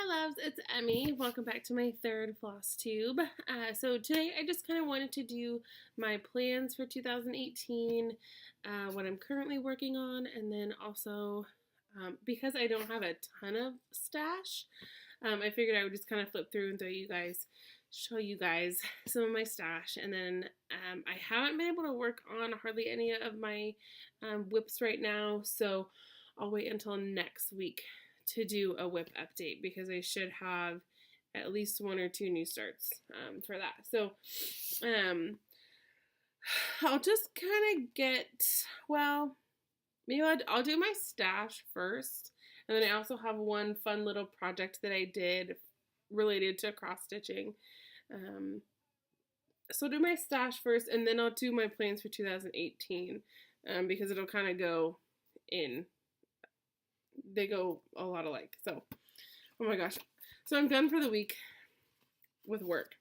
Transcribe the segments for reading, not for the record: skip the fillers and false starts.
loves, it's Emmy. Welcome back to my third FlossTube. So today I just kind of wanted to do my plans for 2018, what I'm currently working on, and then also because I don't have a ton of stash, I figured I would just kind of flip through and show you guys some of my stash. And then I haven't been able to work on hardly any of my whips right now, so I'll wait until next week to do a whip update because I should have at least 1 or 2 new starts for that. So I'll just kind of maybe I'll do my stash first, and then I also have one fun little project that I did related to cross stitching. So I'll do my stash first, and then I'll do my plans for 2018 because it'll kind of go in. They go a lot alike. So, oh my gosh. So I'm done for the week with work.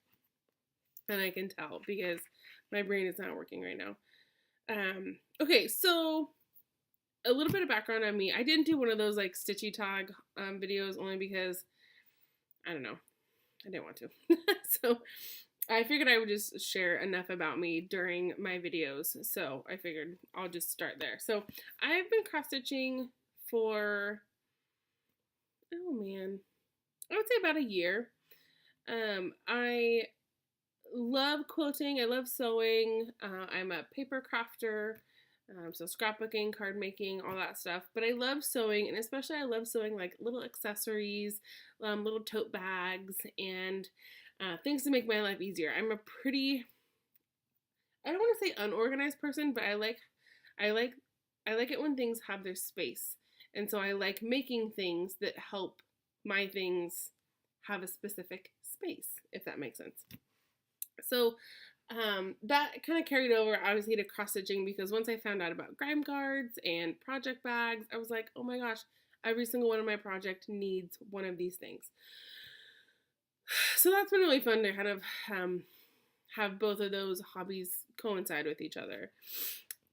And I can tell because my brain is not working right now. Okay, so a little bit of background on me. I didn't do one of those like Stitchy Tag videos only because, I don't know, I didn't want to. So I figured I would just share enough about me during my videos. So I figured I'll just start there. So I've been cross stitching for, oh man, I would say about a year. I love quilting. I love sewing. I'm a paper crafter, so scrapbooking, card making, all that stuff. But I love sewing, and especially I love sewing like little accessories, little tote bags, and things to make my life easier. I'm a pretty, I don't want to say unorganized person, but I like it when things have their space. And so I like making things that help my things have a specific space, if that makes sense. So that kind of carried over, obviously, to cross-stitching because once I found out about grime guards and project bags, I was like, oh my gosh, every single one of my project needs one of these things. So that's been really fun to kind of have both of those hobbies coincide with each other.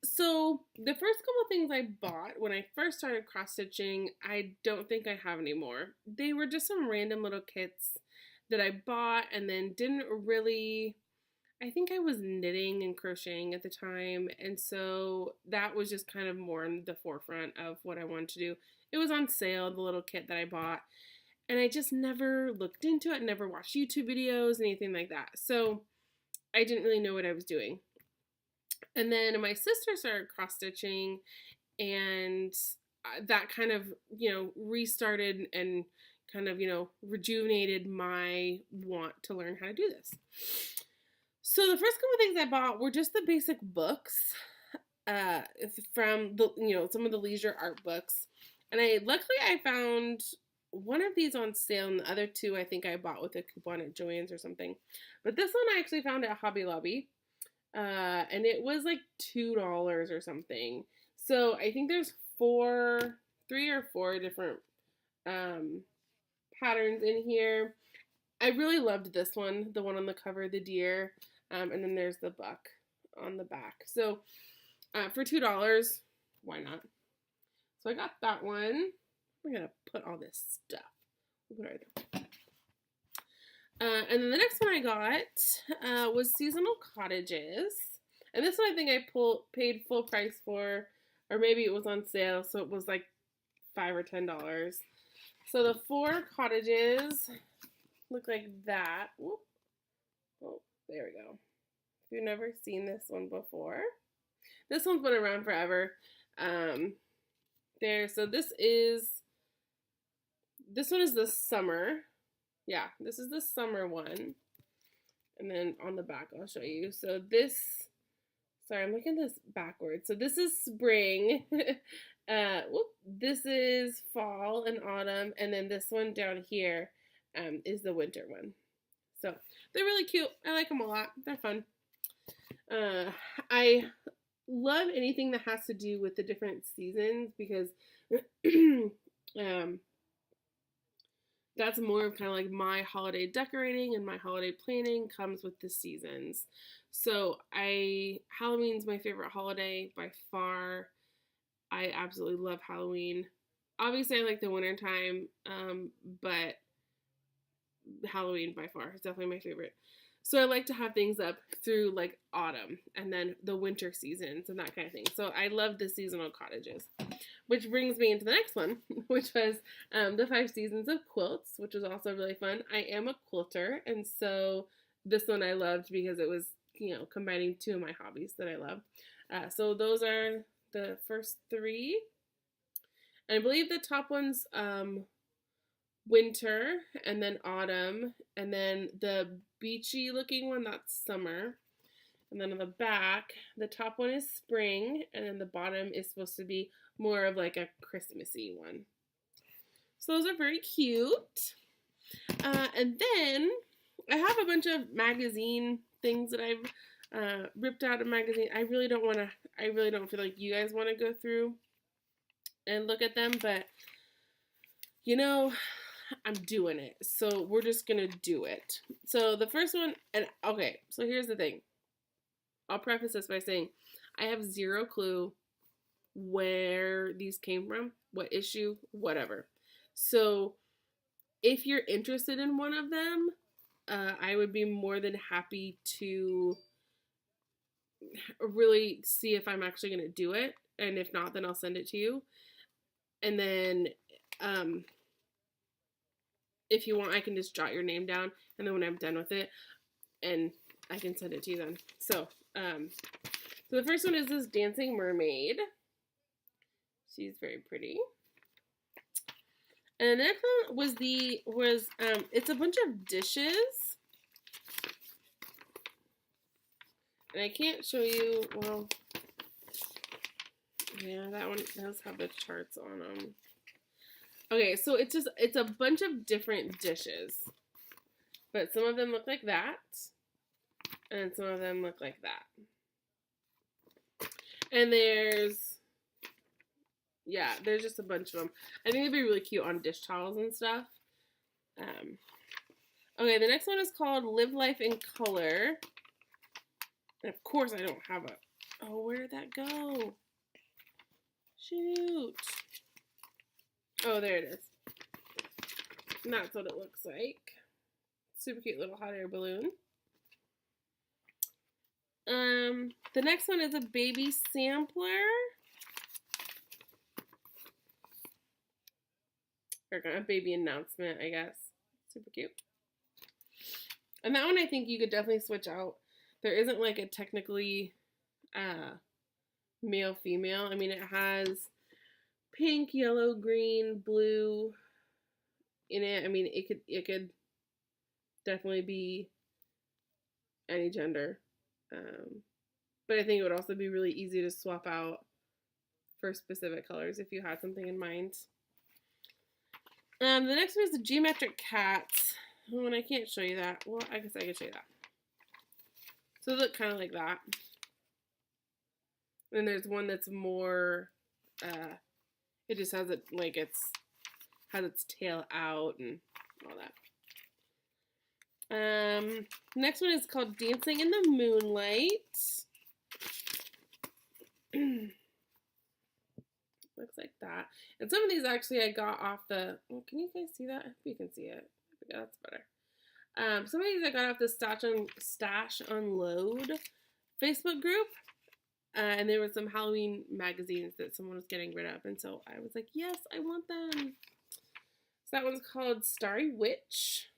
So the first couple things I bought when I first started cross stitching, I don't think I have anymore. They were just some random little kits that I bought and then didn't really, I think I was knitting and crocheting at the time, and so that was just kind of more in the forefront of what I wanted to do. It was on sale, the little kit that I bought, and I just never looked into it, never watched YouTube videos, anything like that. So I didn't really know what I was doing. And then my sister started cross-stitching, and that kind of, restarted and kind of, rejuvenated my want to learn how to do this. So the first couple things I bought were just the basic books from the, some of the leisure art books. And luckily I found one of these on sale, and the other 2 I think I bought with a coupon at Joann's or something. But this one I actually found at Hobby Lobby. And it was like $2 or something. So I think there's 3 or 4 different patterns in here. I really loved this one, the one on the cover, the deer, and then there's the buck on the back. So for $2, why not? So I got that one. We're gonna put all this stuff. We'll put it right there. And then the next one I got was Seasonal Cottages. And this one I think I paid full price for, or maybe it was on sale, so it was like $5 or $10. So the 4 cottages look like that. Whoop. Oh, there we go. If you've never seen this one before, this one's been around forever. So this one is the summer. Yeah, this is the summer one. And then on the back, I'll show you. So sorry, I'm looking at this backwards. So this is spring. This is fall and autumn. And then this one down here is the winter one. So they're really cute. I like them a lot. They're fun. I love anything that has to do with the different seasons because that's more of kind of like my holiday decorating and my holiday planning comes with the seasons. So Halloween's my favorite holiday by far. I absolutely love Halloween. Obviously I like the winter time, but Halloween by far. It's definitely my favorite. So I like to have things up through like autumn and then the winter seasons and that kind of thing. So I love the seasonal cottages. Which brings me into the next one, which was the 5 seasons of quilts, which was also really fun. I am a quilter, and so this one I loved because it was, you know, combining 2 of my hobbies that I love. So those are the first 3. And I believe the top one's winter, and then autumn, and then the beachy looking one, that's summer. And then on the back, the top one is spring, and then the bottom is supposed to be more of like a Christmassy one. So those are very cute. And then I have a bunch of magazine things that I've ripped out of magazine. I really don't feel like you guys want to go through and look at them, but you know, I'm doing it. So we're just going to do it. So the first one, and okay, so here's the thing. I'll preface this by saying I have 0 clue where these came from, what issue, whatever. So if you're interested in one of them, I would be more than happy to really see if I'm actually going to do it. And if not, then I'll send it to you. And then if you want, I can just jot your name down. And then when I'm done with it, and I can send it to you then. So the first one is this dancing mermaid. She's very pretty. And the next one was it's a bunch of dishes. And I can't show you, well, yeah, that one does have the charts on them. Okay, so it's a bunch of different dishes. But some of them look like that. And some of them look like that. And there's just a bunch of them. I think they'd be really cute on dish towels and stuff. Okay, the next one is called Live Life in Color. And of course I don't have a... Oh, where did that go? Shoot. Oh, there it is. And that's what it looks like. Super cute little hot air balloon. The next one is a baby sampler. Or a baby announcement, I guess. Super cute. And that one I think you could definitely switch out. There isn't like a technically male female. I mean, it has pink, yellow, green, blue in it. I mean, it could definitely be any gender. But I think it would also be really easy to swap out for specific colors if you had something in mind. The next one is the geometric cats. Oh, and I can't show you that. Well, I guess I can show you that. So they look kind of like that. And there's one that's more, it just has it like has its tail out and all that. Next one is called Dancing in the Moonlight. Looks like that. And some of these actually I got off the, well, can you guys see that? I hope you can see it. Yeah, that's better. Some of these I got off the Stash Unload Facebook group. And there were some Halloween magazines that someone was getting rid of. And so I was like, yes, I want them. So that one's called Starry Witch.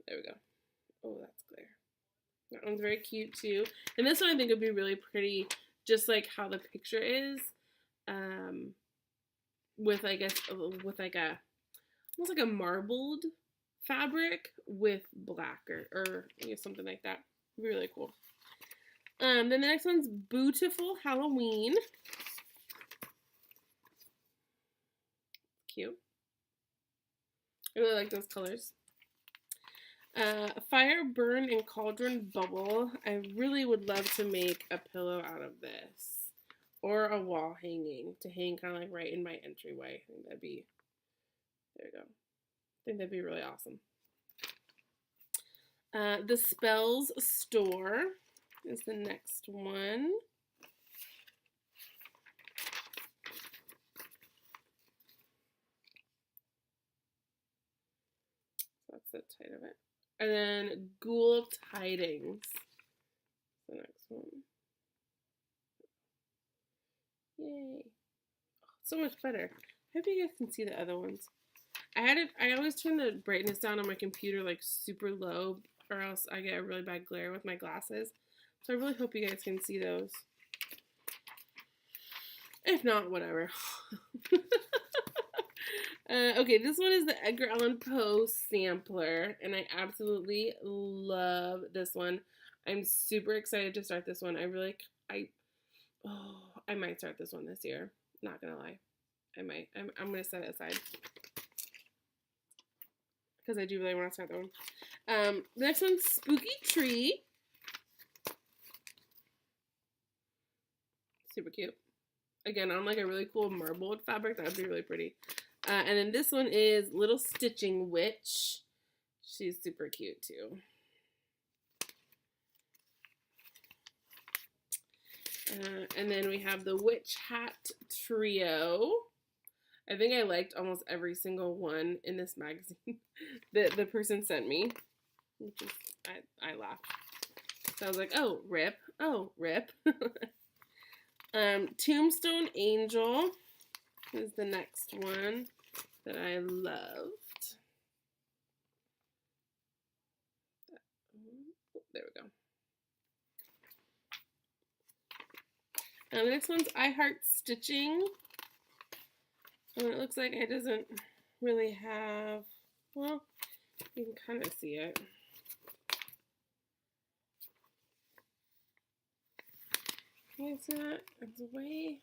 There we go. Oh, that's clear. That one's very cute too. And this one I think would be really pretty, just like how the picture is. With I guess with like a almost like a marbled fabric with black or you know, something like that. Really cool. Then the next one's Beautiful Halloween. Cute. I really like those colors. Fire, Burn, and Cauldron Bubble. I really would love to make a pillow out of this. Or a wall hanging to hang kind of like right in my entryway. I think that'd be, there we go. I think that'd be really awesome. The Spells Store is the next one. That's the title of it. And then Ghoul Tidings. The next one. Yay. Oh, so much better. I hope you guys can see the other ones. I always turn the brightness down on my computer like super low, or else I get a really bad glare with my glasses. So I really hope you guys can see those. If not, whatever. Okay, this one is the Edgar Allan Poe sampler, and I absolutely love this one. I'm super excited to start this one. I might start this one this year. Not gonna lie. I might. I'm gonna set it aside. Because I do really want to start that one. The next one's Spooky Tree. Super cute. Again, on like a really cool marbled fabric. That would be really pretty. And then this one is Little Stitching Witch. She's super cute too. And then we have the Witch Hat Trio. I think I liked almost every single one in this magazine that the person sent me. Which is, I laughed. So I was like, oh, rip. Oh, rip. Tombstone Angel is the next one that I loved. There we go. The next one's I Heart Stitching. And it looks like it doesn't really have, well, you can kind of see it. Can you see that? It's way.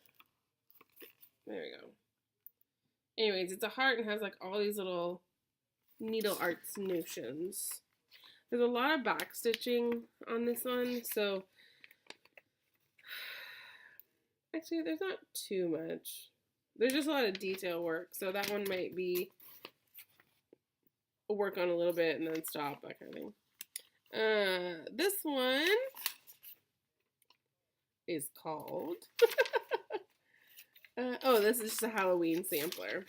There we go. Anyways, it's a heart and has like all these little needle arts notions. There's a lot of back stitching on this one, so actually there's not too much. There's just a lot of detail work, so that one might be work on a little bit and then stop, that kind of thing. This one is called oh, this is just a Halloween sampler.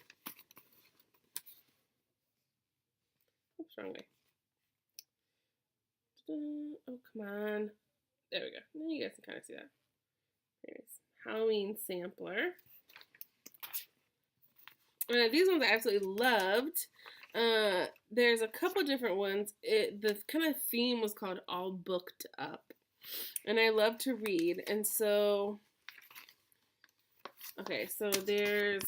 Oops, wrong way. Oh, come on. There we go. You guys can kind of see that. Anyways, Halloween sampler. These ones I absolutely loved. There's a couple different ones. The kind of theme was called All Booked Up. And I love to read. And so, okay, so there's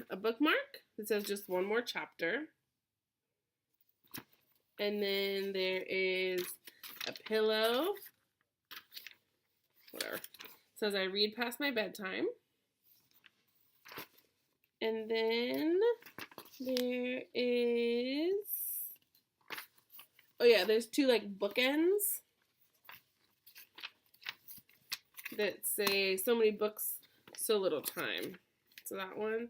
a bookmark that says just one more chapter. And then there is a pillow. Whatever. It says I read past my bedtime. And then there is, oh yeah, there's two like bookends that say so many books, so little time. So that one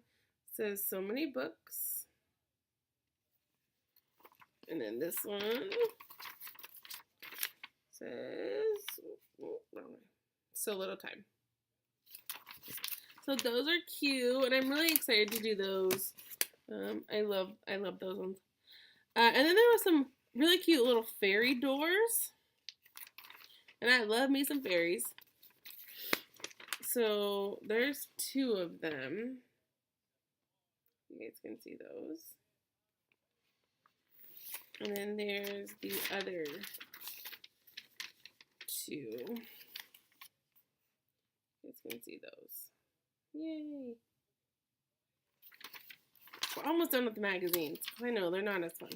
says so many books. And then this one says, oh, wrong way, so little time. So those are cute, and I'm really excited to do those. I love those ones. And then there was some really cute little fairy doors, and I love me some fairies. So there's two of them. You guys can see those. And then there's the other two. You guys can see those. Yay. We're almost done with the magazines. I know, they're not as fun.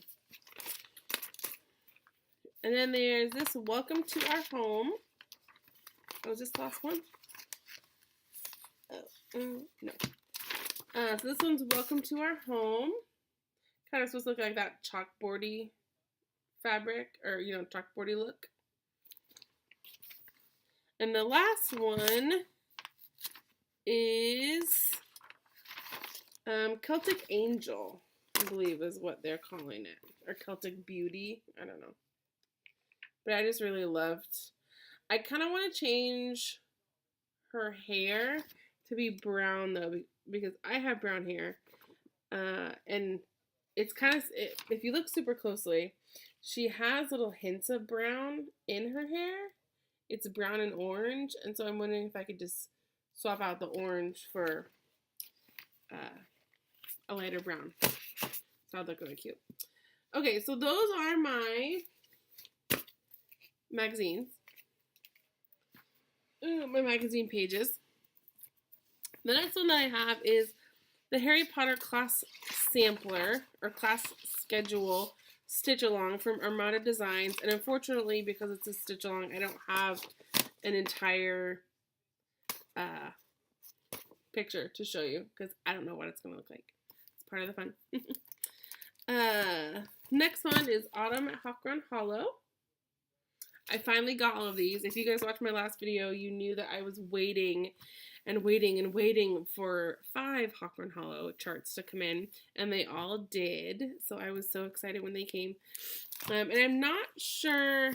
And then there's this Welcome to Our Home. Oh, is this the last one? Oh, no. So this one's Welcome to Our Home. Kind of supposed to look like that chalkboardy fabric, or, you know, chalkboardy look. And the last one is Celtic Angel, I believe is what they're calling it. Or Celtic Beauty, I don't know. But I just really loved, I kind of want to change her hair to be brown though, because I have brown hair. And it's kind of, if you look super closely, she has little hints of brown in her hair. It's brown and orange, and so I'm wondering if I could just swap out the orange for a lighter brown. So that'd look really cute. Okay, so those are my magazines. My magazine pages. The next one that I have is the Harry Potter class sampler, or class schedule stitch along from Armada Designs. And unfortunately, because it's a stitch along, I don't have an entire picture to show you because I don't know what it's going to look like. It's part of the fun. Next one is Autumn at Hawkrun Hollow. I finally got all of these. If you guys watched my last video, you knew that I was waiting and waiting and waiting for 5 Hawkrun Hollow charts to come in, and they all did. So I was so excited when they came. And I'm not sure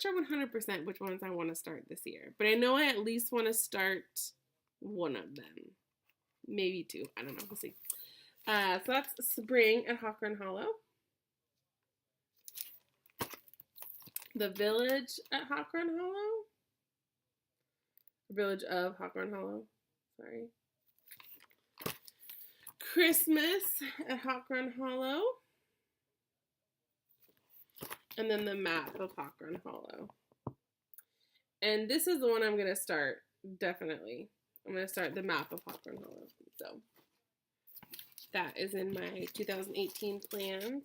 100% which ones I want to start this year, but I know I at least want to start one of them, maybe 2. I don't know. We'll see. So that's Spring at Hawkrun Hollow. The Village at Hawkrun Hollow. Village of Hawkrun Hollow. Sorry. Christmas at Hawkrun Hollow. And then the map of Hawkrun Hollow. And this is the one I'm going to start, definitely. I'm going to start the map of Hawkrun Hollow. So that is in my 2018 plans.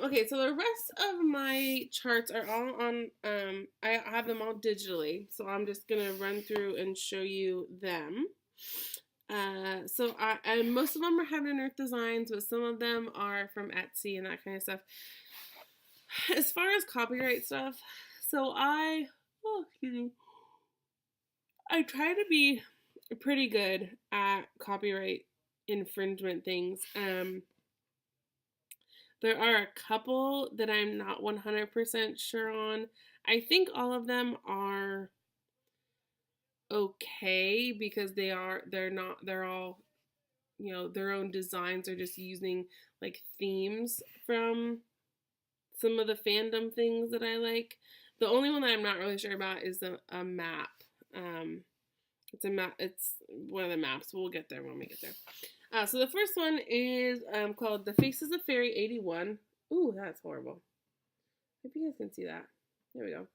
Okay, so the rest of my charts are all on, I have them all digitally, so I'm just going to run through and show you them. So most of them are Heaven and Earth designs, but some of them are from Etsy and that kind of stuff. As far as copyright stuff, so I try to be pretty good at copyright infringement things. There are a couple that I'm not 100% sure on. I think all of them are okay because they're all, you know, their own designs are just using like themes from some of the fandom things that I like. The only one that I'm not really sure about is a map. It's a map. It's one of the maps. We'll get there when we get there. So the first one is called The Faces of Fairy 81. Ooh, that's horrible. Hope you guys can see that. There we go.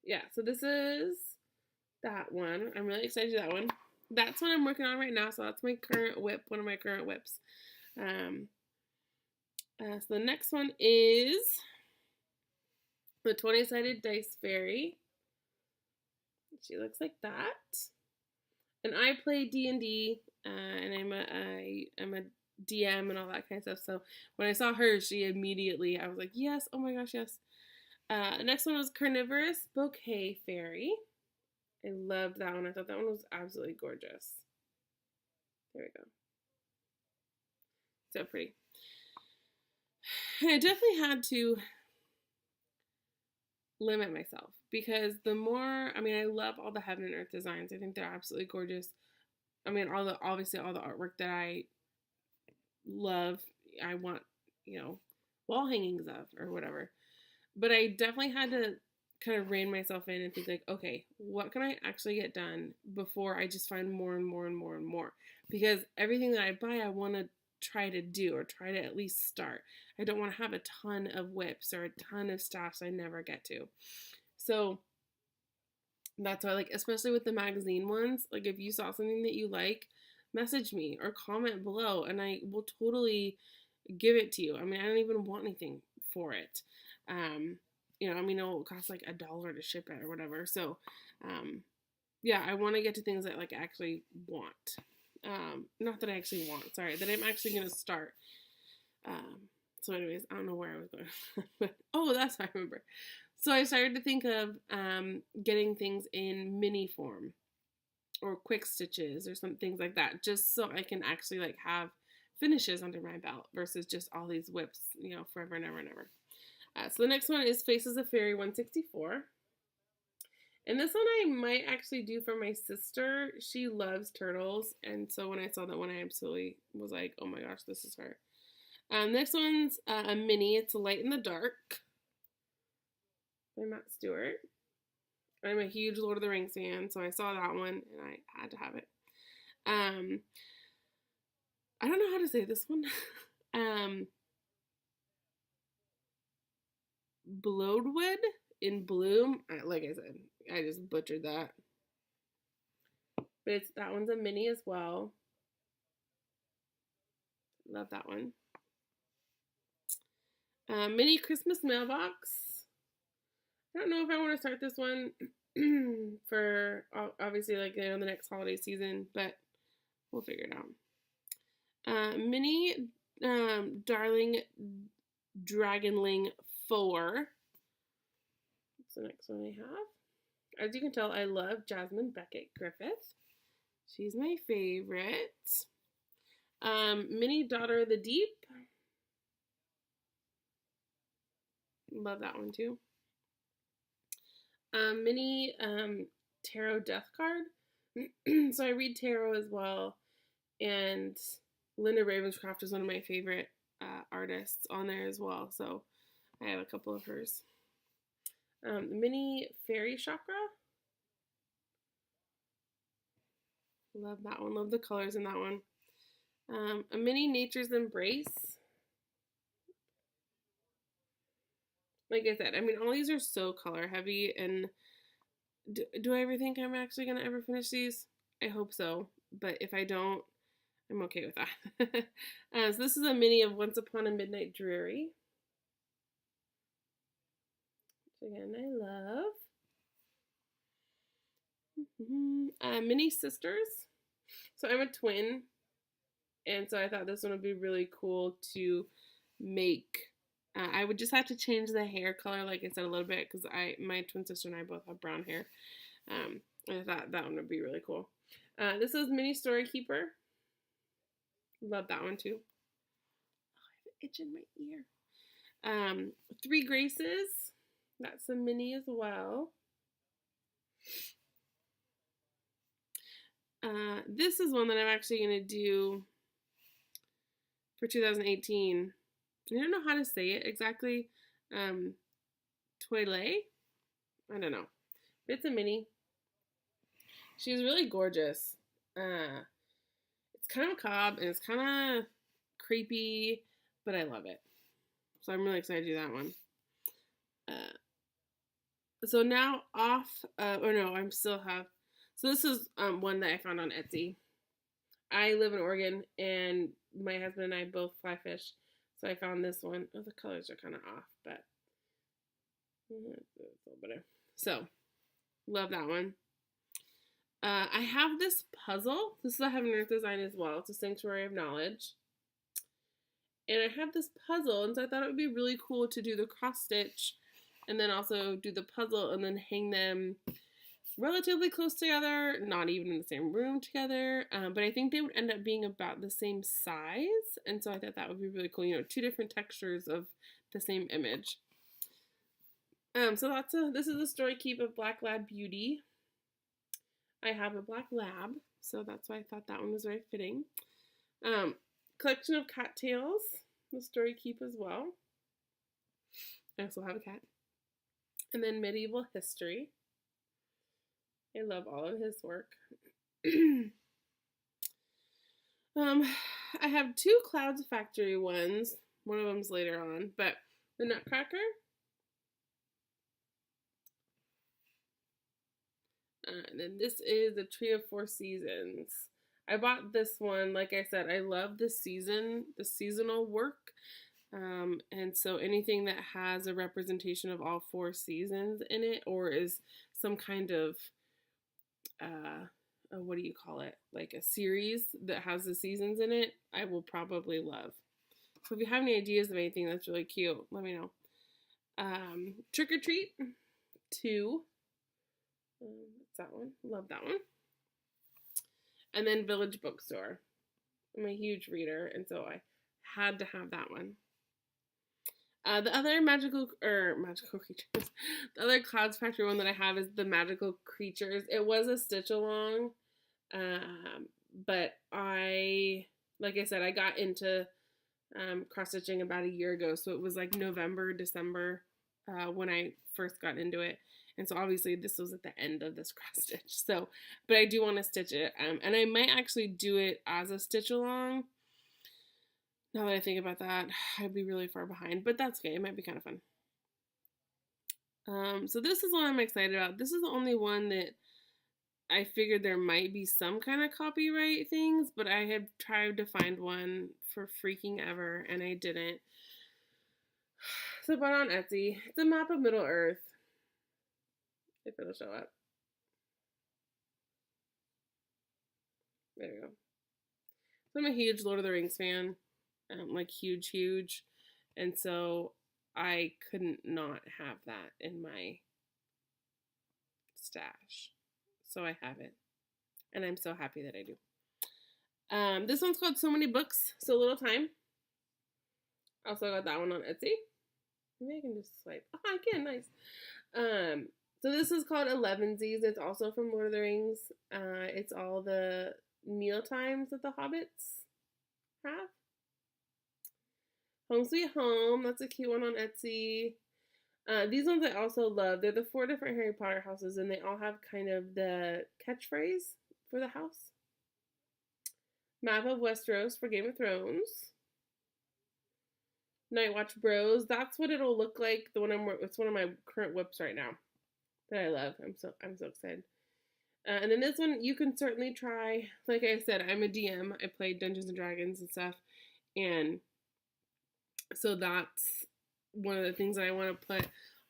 Yeah, so this is that one. I'm really excited to do that one. That's what I'm working on right now, so that's my current whip, one of my current whips. So the next one is the 20-sided dice fairy. She looks like that. And I play D&D, and I'm a DM and all that kind of stuff. So when I saw her, I was like, yes, oh my gosh, yes. The next one was Carnivorous Bouquet Fairy. I loved that one. I thought that one was absolutely gorgeous. There we go. So pretty. And I definitely had to limit myself because the more, I mean, I love all the Heaven and Earth designs. I think they're absolutely gorgeous. I mean, obviously all the artwork that I love, I want, you know, wall hangings of or whatever. But I definitely had to kind of rein myself in and think like, okay, what can I actually get done before I just find more and more and more and more? Because everything that I buy, I want to try to do or try to at least start. I don't want to have a ton of whips or a ton of staffs I never get to. So that's why, like, especially with the magazine ones, like if you saw something that you like, message me or comment below and I will totally give it to you. I mean, I don't even want anything for it. You know, I mean, it'll cost like $1 to ship it or whatever. So, yeah, I want to get to things that like actually want. Not that I actually want, sorry, that I'm actually going to start. So anyways, I don't know where I was going. But, oh, that's what I remember. So I started to think of getting things in mini form or quick stitches or some things like that, just so I can actually like have finishes under my belt versus just all these whips, you know, forever and ever and ever. So the next one is Faces of Fairy 164. And this one I might actually do for my sister. She loves turtles, and so when I saw that one, I absolutely was like, oh my gosh, this is her. This one's a mini. It's a Light in the Dark by Matt Stewart. I'm a huge Lord of the Rings fan, so I saw that one, and I had to have it. I don't know how to say this one. Bloodwood in Bloom. Like I said, I just butchered that. But that one's a mini as well. Love that one. Mini Christmas mailbox. I don't know if I want to start this one for obviously like the next holiday season, but we'll figure it out. Mini Darling Dragonling 4. That's the next one I have. As you can tell, I love Jasmine Beckett Griffith. She's my favorite. Mini Daughter of the Deep. Love that one too. Mini Tarot Death Card. So I read tarot as well, and Linda Ravenscroft is one of my favorite artists on there as well, so I have a couple of hers. Mini Fairy Chakra. Love that one. Love the colors in that one. A mini Nature's Embrace. Like I said, I mean, all these are so color heavy, and do I ever think I'm actually going to ever finish these? I hope so, but if I don't, I'm okay with that. So this is a mini of Once Upon a Midnight Dreary. Which again, I love. Mini Sisters. So I'm a twin, and so I thought this one would be really cool to make. I would just have to change the hair color, like I said, a little bit, because my twin sister and I both have brown hair. And I thought that one would be really cool. This is Mini Story Keeper. Love that one too. Oh, I have an itch in my ear. Three Graces. That's a mini as well. This is one that I'm actually going to do for 2018. I don't know how to say it exactly. Toilet? I don't know. It's a mini. She's really gorgeous. It's kind of macabre and it's kind of creepy, but I love it. So I'm really excited to do that one. So now off, or no, I'm still have. So this is one that I found on Etsy. I live in Oregon, and my husband and I both fly fish. So I found this one. Oh, the colors are kind of off, but it's a little better. So, love that one. I have this puzzle. This is a Heaven and Earth design as well. It's a Sanctuary of Knowledge. And I have this puzzle, and so I thought it would be really cool to do the cross stitch, and then also do the puzzle, and then hang them relatively close together, not even in the same room together, but I think they would end up being about the same size, and so I thought that would be really cool, you know, two different textures of the same image. So this is a story keep of Black Lab Beauty. I have a black lab, so that's why I thought that one was very fitting. Collection of Cattails, the story keep as well. I also have a cat. And then Medieval History. I love all of his work. I have two Clouds Factory ones. One of them's later on, but the Nutcracker. And then this is the Tree of Four Seasons. I bought this one, like I said, I love the seasonal work. And so anything that has a representation of all four seasons in it, or is some kind of what do you call it? Like a series that has the seasons in it, I will probably love. So if you have any ideas of anything that's really cute, let me know. Trick or Treat 2. That's that one. Love that one. And then Village Bookstore. I'm a huge reader, and so I had to have that one. The other magical creatures, the other Clouds Factory one that I have is the magical creatures. It was a stitch along, but like I said, I got into cross stitching about a year ago, so it was like November, December when I first got into it. And so obviously this was at the end of this cross stitch. So, but I do want to stitch it, and I might actually do it as a stitch along. Now that I think about that, I'd be really far behind, but that's okay. It might be kind of fun. So this is one I'm excited about. This is the only one that I figured there might be some kind of copyright things, but I had tried to find one for freaking ever, and I didn't. So I bought it on Etsy. It's a map of Middle Earth. If it'll show up. There you go. So I'm a huge Lord of the Rings fan. Like huge. And so I couldn't not have that in my stash. So I have it. And I'm so happy that I do. This one's called So Many Books, So Little Time. Also got that one on Etsy. Maybe I can just swipe. Oh, I can. Nice. So this is called 11sies. It's also from Lord of the Rings. It's all the meal times that the hobbits have. Home Sweet Home. That's a cute one on Etsy. These ones I also love. They're the 4 different Harry Potter houses, and they all have kind of the catchphrase for the house. Map of Westeros for Game of Thrones. Night Watch Bros. That's what it'll look like. It's one of my current whips right now that I love. I'm so excited. And then this one you can certainly try. Like I said, I'm a DM. I play Dungeons and Dragons and stuff, and so that's one of the things that I want to put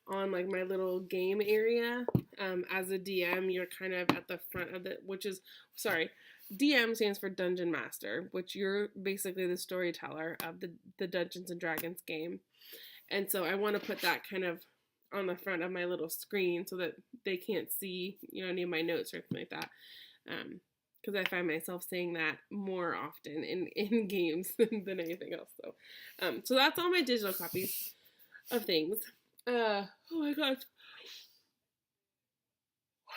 on like my little game area. As a DM, you're kind of at the front of DM stands for Dungeon Master, which you're basically the storyteller of the Dungeons and Dragons game. And so I want to put that kind of on the front of my little screen so that they can't see, any of my notes or anything like that. Because I find myself saying that more often in games than anything else. So that's all my digital copies of things. Oh my gosh.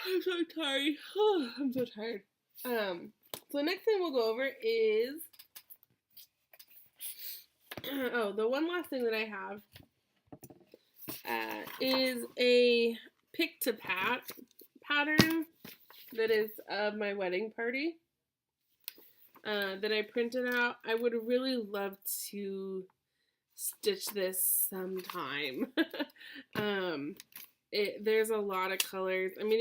I'm so tired. Oh, I'm so tired. So the next thing we'll go over is the one last thing that I have is a pick to pattern that is of my wedding party that I printed out. I would really love to stitch this sometime. There's a lot of colors. I mean,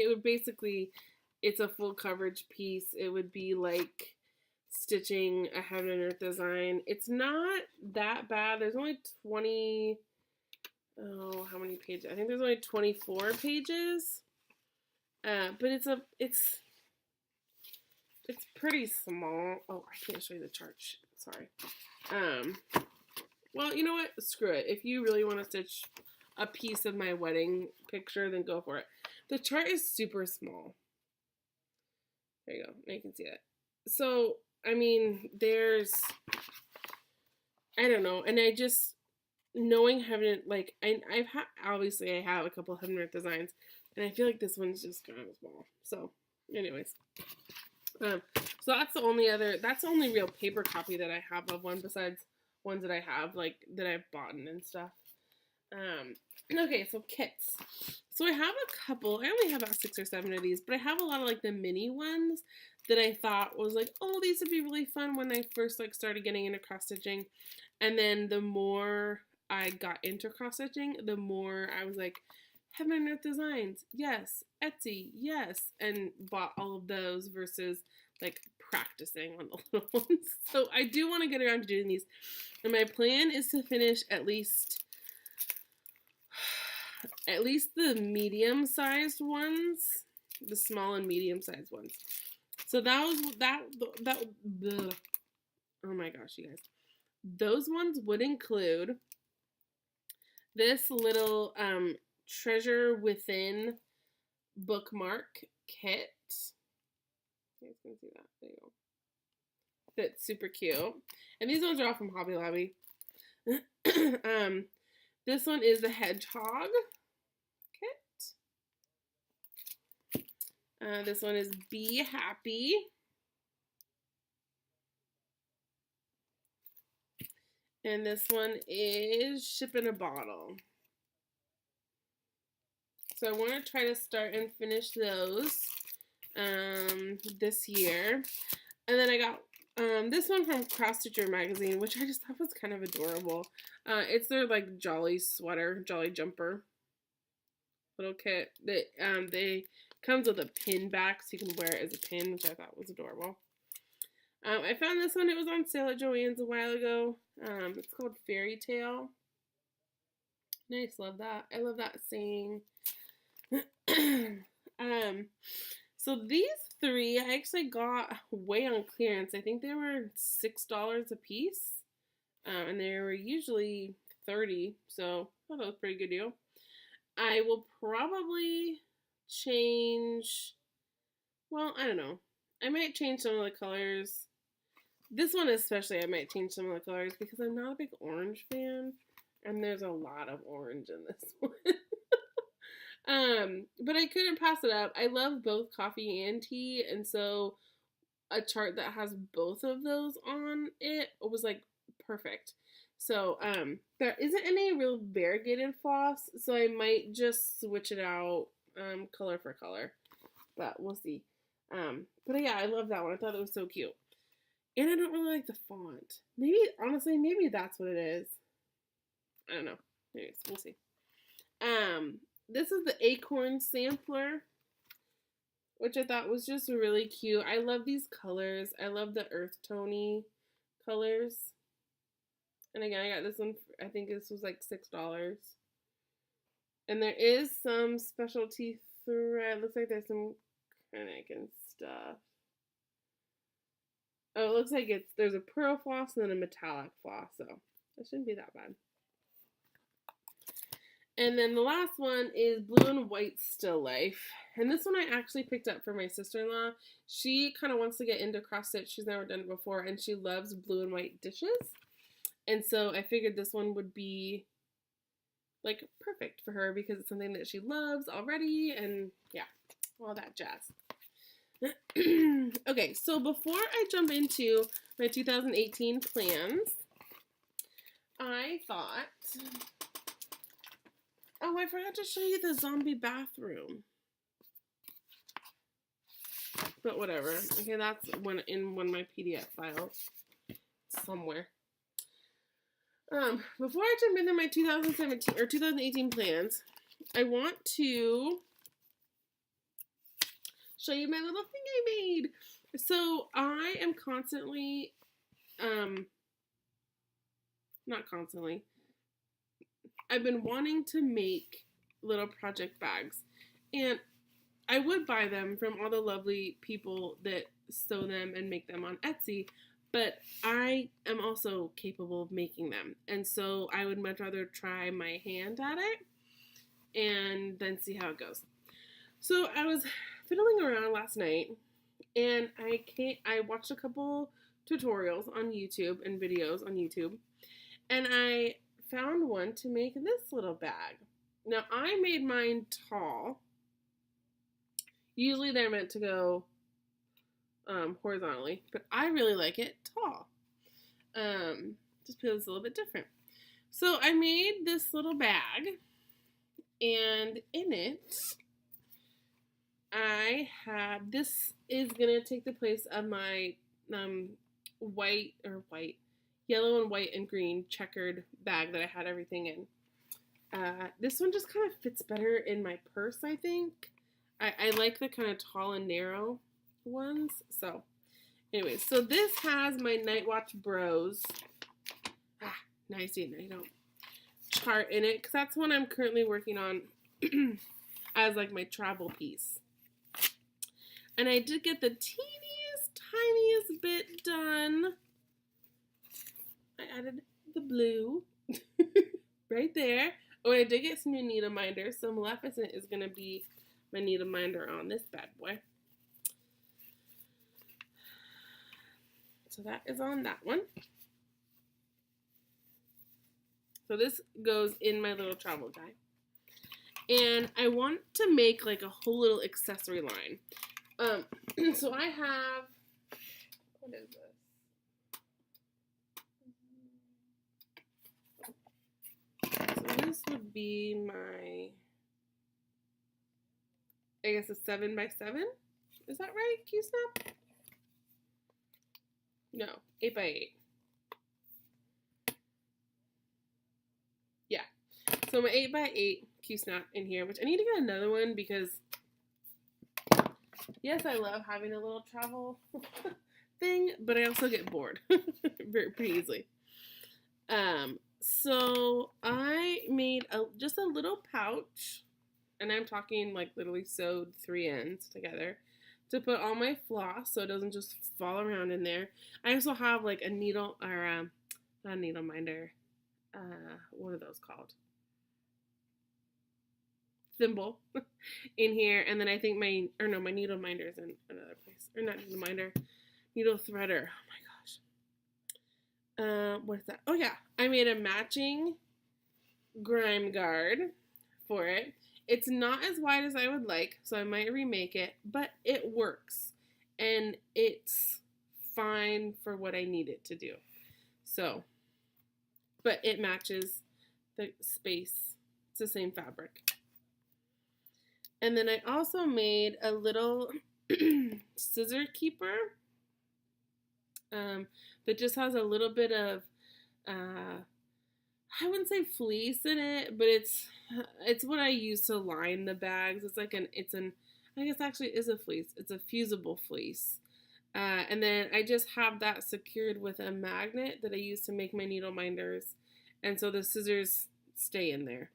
it's a full coverage piece. It would be like stitching a Heaven and Earth design. It's not that bad. There's only how many pages? I think there's only 24 pages. But it's pretty small. Oh, I can't show you the chart. Sorry. Well, you know what? Screw it. If you really want to stitch a piece of my wedding picture, then go for it. The chart is super small. There you go. Now you can see it. So, I mean, I don't know. And I just, knowing Heaven, like, obviously I have a couple of Heaven and Earth designs, and I feel like this one's just kind of small. So, anyways. So that's the only real paper copy that I have of one besides ones that I have, like, that I've bought and stuff. Okay, so kits. So I have a couple. I only have about 6 or 7 of these, but I have a lot of, like, the mini ones that I thought was, like, oh, these would be really fun when I first, like, started getting into cross-stitching. And then the more I got into cross-stitching, the more I was like, Heaven and Earth Designs, yes. Etsy, yes. And bought all of those versus, like, practicing on the little ones. So I do want to get around to doing these. And my plan is to finish at least the medium-sized ones, the small and medium-sized ones. So oh my gosh, you guys. Those ones would include this little Treasure Within bookmark kit. You guys can see that. There you go. That's super cute. And these ones are all from Hobby Lobby. This one is the Hedgehog kit. This one is Be Happy. And this one is Ship in a Bottle. So I want to try to start and finish those this year. And then I got this one from Cross Stitcher magazine, which I just thought was kind of adorable. It's their like jolly sweater, jolly jumper little kit that they comes with a pin back, so you can wear it as a pin, which I thought was adorable. I found this one. It was on sale at Joann's a while ago. It's called Fairy Tale. Nice, love that. I love that saying. So these three I actually got way on clearance. I think they were $6 a piece, and they were usually $30, so I thought that was a pretty good deal. I will probably change, well, I don't know. I might change some of the colors. This one especially, I might change some of the colors because I'm not a big orange fan, and there's a lot of orange in this one. But I couldn't pass it up. I love both coffee and tea, and so a chart that has both of those on it was like perfect. So there isn't any real variegated floss, so I might just switch it out color for color, but we'll see. But yeah, I love that one. I thought it was so cute, and I don't really like the font. Maybe, honestly, maybe that's what it is. I don't know. Anyways, we'll see. This is the Acorn Sampler, which I thought was just really cute. I love these colors. I love the earth tony colors. And again, I got this one, I think this was like $6. And there is some specialty thread. Looks like there's some acrylic and stuff. Oh, it looks like there's a pearl floss and then a metallic floss, so it shouldn't be that bad. And then the last one is Blue and White Still Life. And this one I actually picked up for my sister-in-law. She kind of wants to get into cross stitch. She's never done it before, and she loves blue and white dishes. And so I figured this one would be like perfect for her because it's something that she loves already, and yeah, all that jazz. Okay, so before I jump into my 2018 plans, I thought, oh, I forgot to show you the zombie bathroom. But whatever. Okay, that's in one of my PDF files somewhere. Before I jump into my 2017 or 2018 plans, I want to show you my little thing I made. So I am constantly, not constantly, I've been wanting to make little project bags, and I would buy them from all the lovely people that sew them and make them on Etsy, but I am also capable of making them, and so I would much rather try my hand at it and then see how it goes. So I was fiddling around last night, and I watched a couple tutorials on YouTube and videos on YouTube, and I found one to make this little bag. Now I made mine tall. Usually they're meant to go horizontally, but I really like it tall. Just because it's a little bit different. So I made this little bag, and in it I had, this is gonna take the place of my yellow and white and green checkered bag that I had everything in. This one just kind of fits better in my purse, I think. I like the kind of tall and narrow ones. So, anyways, so this has my Night Watch Bros. Nice, chart in it, because that's one I'm currently working on as like my travel piece. And I did get the tiniest bit done. I added the blue right there. Oh, and I did get some new needle minders, so Maleficent is going to be my needle minder on this bad boy. So that is on that one. So this goes in my little travel guide. And I want to make like a whole little accessory line. So I have, what is this? So this would be my, I guess a 7x7. Is that right, Q-Snap? No, 8x8. Yeah. So my 8x8 Q-Snap in here, which I need to get another one because, yes, I love having a little travel thing, but I also get bored pretty easily. So I made just a little pouch, and I'm talking like literally sewed 3 ends together to put all my floss so it doesn't just fall around in there. I also have like a needle, or not a needle minder, what are those called? Thimble in here, and then I think my needle minder is in another place, or not needle minder, needle threader. Oh my gosh. What is that? Oh yeah, I made a matching grime guard for it. It's not as wide as I would like, so I might remake it, but it works, and it's fine for what I need it to do. So, but it matches the space. It's the same fabric. And then I also made a little scissor keeper that just has a little bit of, I wouldn't say fleece in it, but it's what I use to line the bags. It's like I guess actually it is a fleece. It's a fusible fleece. And then I just have that secured with a magnet that I use to make my needle minders. And so the scissors stay in there.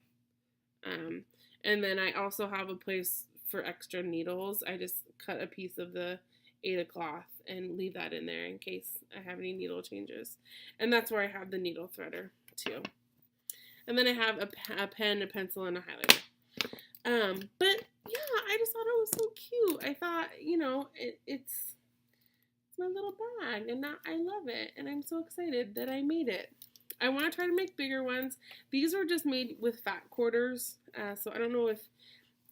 And then I also have a place for extra needles. I just cut a piece of the Aida cloth and leave that in there in case I have any needle changes. And that's where I have the needle threader too. And then I have a pen, a pencil, and a highlighter. But yeah, I just thought it was so cute. I thought, it's my little bag, and I love it, and I'm so excited that I made it. I want to try to make bigger ones. These were just made with fat quarters, so I don't know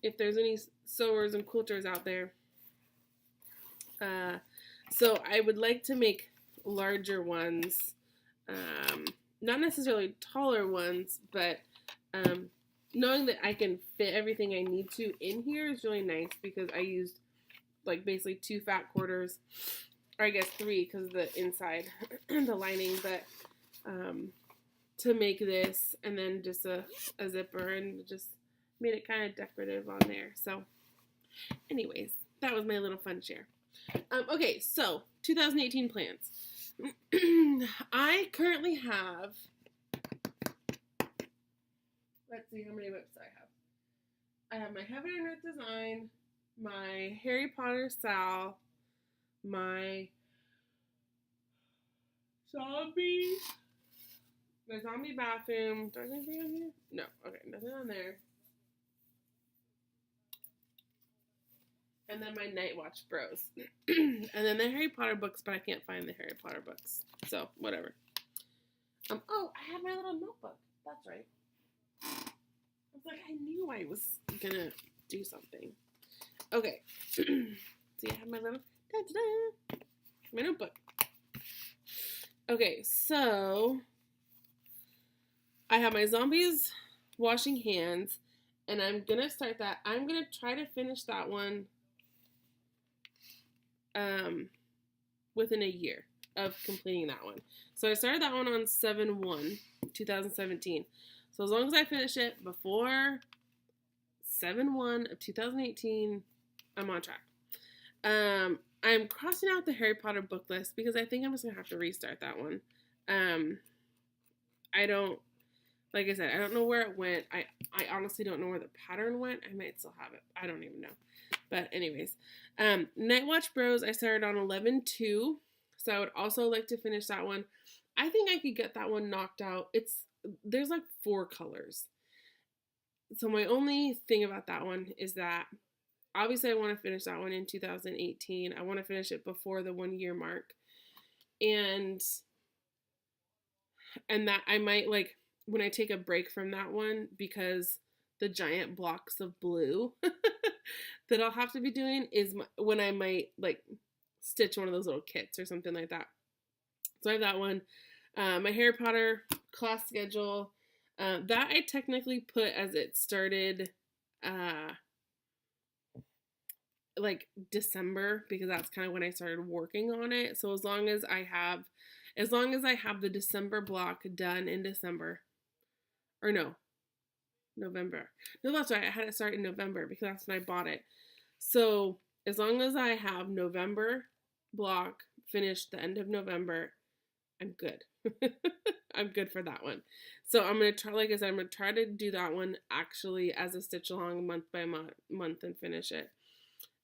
if there's any sewers and quilters out there. So I would like to make larger ones, not necessarily taller ones, but knowing that I can fit everything I need to in here is really nice because I used like basically 2 fat quarters, or I guess 3 because of the inside, the lining, but to make this, and then just a zipper, and just made it kind of decorative on there. So anyways, that was my little fun share. Okay, so 2018 plans. I currently have, let's see how many whips I have. I have my Heaven and Earth design, my Harry Potter Sal, my zombie bathroom. Do I have anything on here? No. Okay, nothing on there. And then my Night Watch Bros. And then the Harry Potter books, but I can't find the Harry Potter books. So, whatever. Oh, I have my little notebook. That's right. I was like, I knew I was gonna do something. Okay. See, I have my little, my notebook. Okay, so I have my zombies washing hands, and I'm gonna start that. I'm gonna try to finish that one within a year of completing that one. So I started that one on 7/1/2017. So as long as I finish it before 7/1 of 2018, I'm on track. I'm crossing out the Harry Potter book list because I think I'm just gonna have to restart that one. I don't, like I said, I don't know where it went. I honestly don't know where the pattern went. I might still have it. I don't even know. But anyways, Night Watch Bros, I started on 11/2, so I would also like to finish that one. I think I could get that one knocked out. There's like 4 colors. So my only thing about that one is that obviously I want to finish that one in 2018. I want to finish it before the 1-year mark. And that I might, like, when I take a break from that one, because the giant blocks of blue that I'll have to be doing is when I might like stitch one of those little kits or something like that. So I have that one. My Harry Potter class schedule, that I technically put as it started like December, because that's kind of when I started working on it. So as long as I have the December block done in December, or no, November. No, that's right. I had it start in November because that's when I bought it. So as long as I have November block finished the end of November, I'm good. I'm good for that one. So I'm going to try, like I said, I'm going to try to do that one actually as a stitch along month by month and finish it.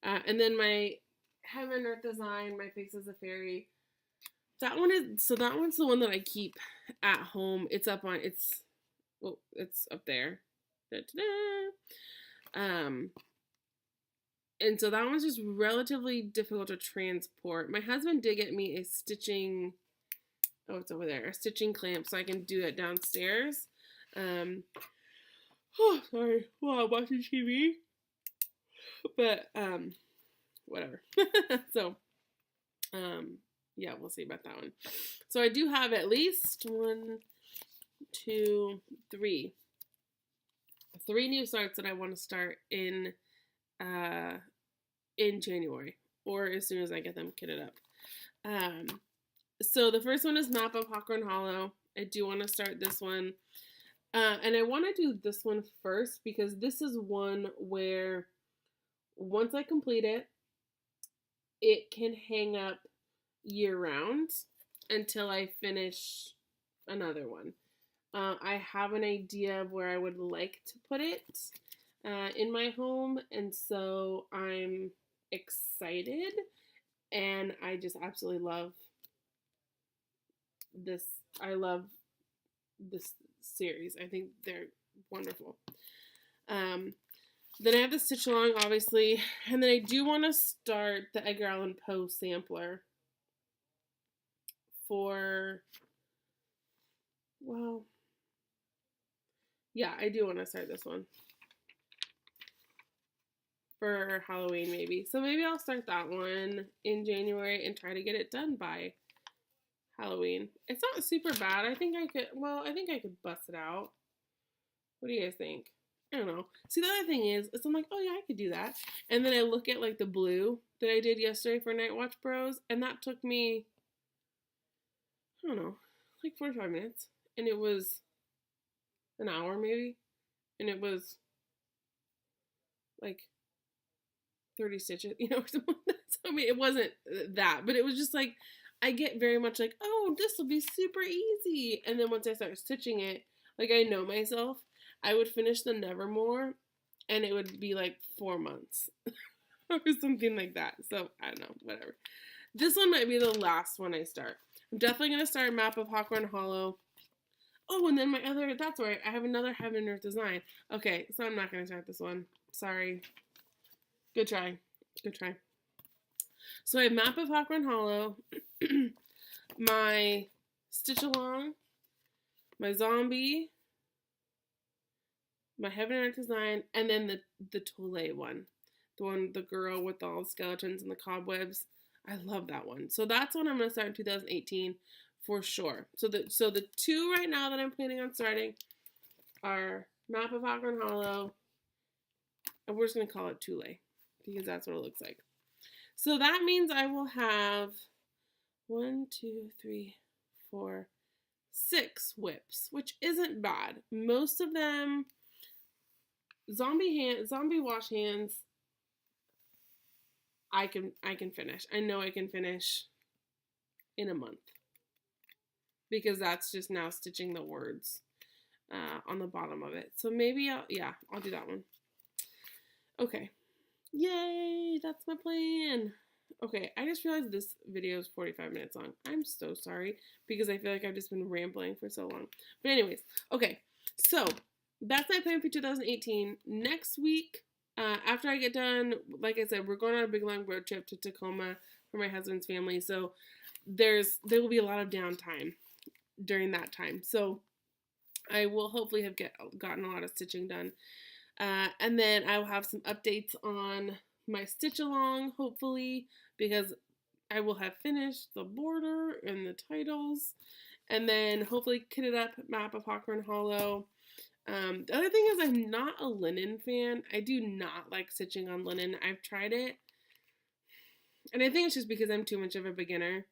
And then my Heaven and Earth design, My Face as a Fairy. That one's the one that I keep at home. It's up there. And so that one's just relatively difficult to transport. My husband did get me a stitching, it's over there, a stitching clamp, so I can do it downstairs. Sorry, while I'm watching TV. But, whatever. So, yeah, we'll see about that one. So I do have at least 3 new starts that I want to start in January, or as soon as I get them kitted up. So the first one is Map of Hawthorne Hollow. I do want to start this one. And I want to do this one first because this is one where once I complete it, it can hang up year round until I finish another one. I have an idea of where I would like to put it in my home, and so I'm excited, and I just absolutely love this. I love this series. I think they're wonderful. Then I have the Stitch Along, obviously, and then I do want to start the Edgar Allan Poe sampler for, well, yeah, I do want to start this one for Halloween, maybe. So maybe I'll start that one in January and try to get it done by Halloween. It's not super bad. I think I could bust it out. What do you guys think? I don't know. See, the other thing is I'm like, oh yeah, I could do that. And then I look at like the blue that I did yesterday for Night Watch Bros, and that took me, I don't know, like 45 minutes. And it was an hour maybe. And it was like 30 stitches, you know, so I mean, it wasn't that, but it was just like, I get very much like, oh, this will be super easy. And then once I start stitching it, like I know myself, I would finish the Nevermore and it would be like 4 months or something like that. So I don't know, whatever. This one might be the last one I start. I'm definitely going to start Map of Hawthorne Hollow. Oh, and then that's right, I have another Heaven and Earth design. Okay, so I'm not going to start this one. Sorry. Good try. Good try. So I have Map of Hawthorne Hollow, my Stitch Along, my Zombie, my Heaven and Earth design, and then the Tole one. The girl with all the skeletons and the cobwebs. I love that one. So that's one I'm going to start in 2018 for sure. So the 2 right now that I'm planning on starting are Map of Hawthorne Hollow, and we're just going to call it Tule because that's what it looks like. So that means I will have 1, 2, 3, 4, 6 whips, which isn't bad. Most of them, zombie wash hands, I can finish. I know I can finish in a month because that's just now stitching the words on the bottom of it. So maybe I'll do that one. Okay. Yay, that's my plan. Okay, I just realized this video is 45 minutes long. I'm so sorry because I feel like I've just been rambling for so long. But anyways, okay, so that's my plan for 2018. Next week, after I get done, like I said, we're going on a big long road trip to Tacoma for my husband's family. So there will be a lot of downtime during that time. So I will hopefully have gotten a lot of stitching done. And then I will have some updates on my stitch along, hopefully, because I will have finished the border and the titles. And then hopefully kitted up Map of Hawthorne Hollow. The other thing is I'm not a linen fan. I do not like stitching on linen. I've tried it. And I think it's just because I'm too much of a beginner.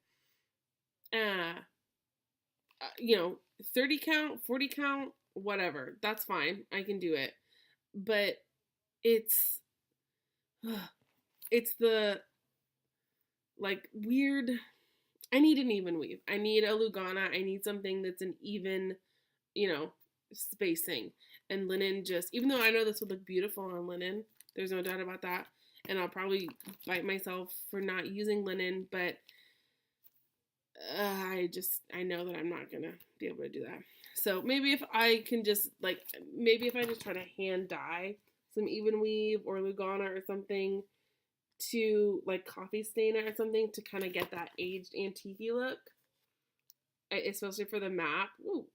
30 count, 40 count, whatever. That's fine. I can do it. But it's the like weird. I need an even weave. I need a Lugana. I need something that's an even, spacing. And linen just, even though I know this would look beautiful on linen, there's no doubt about that. And I'll probably bite myself for not using linen, but I know that I'm not gonna be able to do that. So maybe if I can just maybe if I just try to hand dye some even weave or Lugana or something to coffee stain it or something to kind of get that aged antique look, especially for the map. Ooh,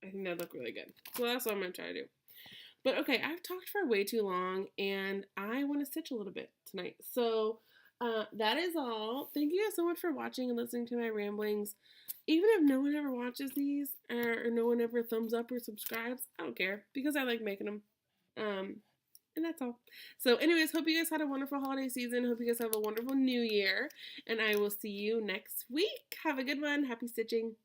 I think that'd look really good. So that's what I'm gonna try to do. But okay, I've talked for way too long and I want to stitch a little bit tonight. So that is all. Thank you guys so much for watching and listening to my ramblings. Even if no one ever watches these or no one ever thumbs up or subscribes, I don't care because I like making them. And that's all. So anyways, hope you guys had a wonderful holiday season. Hope you guys have a wonderful new year. And I will see you next week. Have a good one. Happy stitching.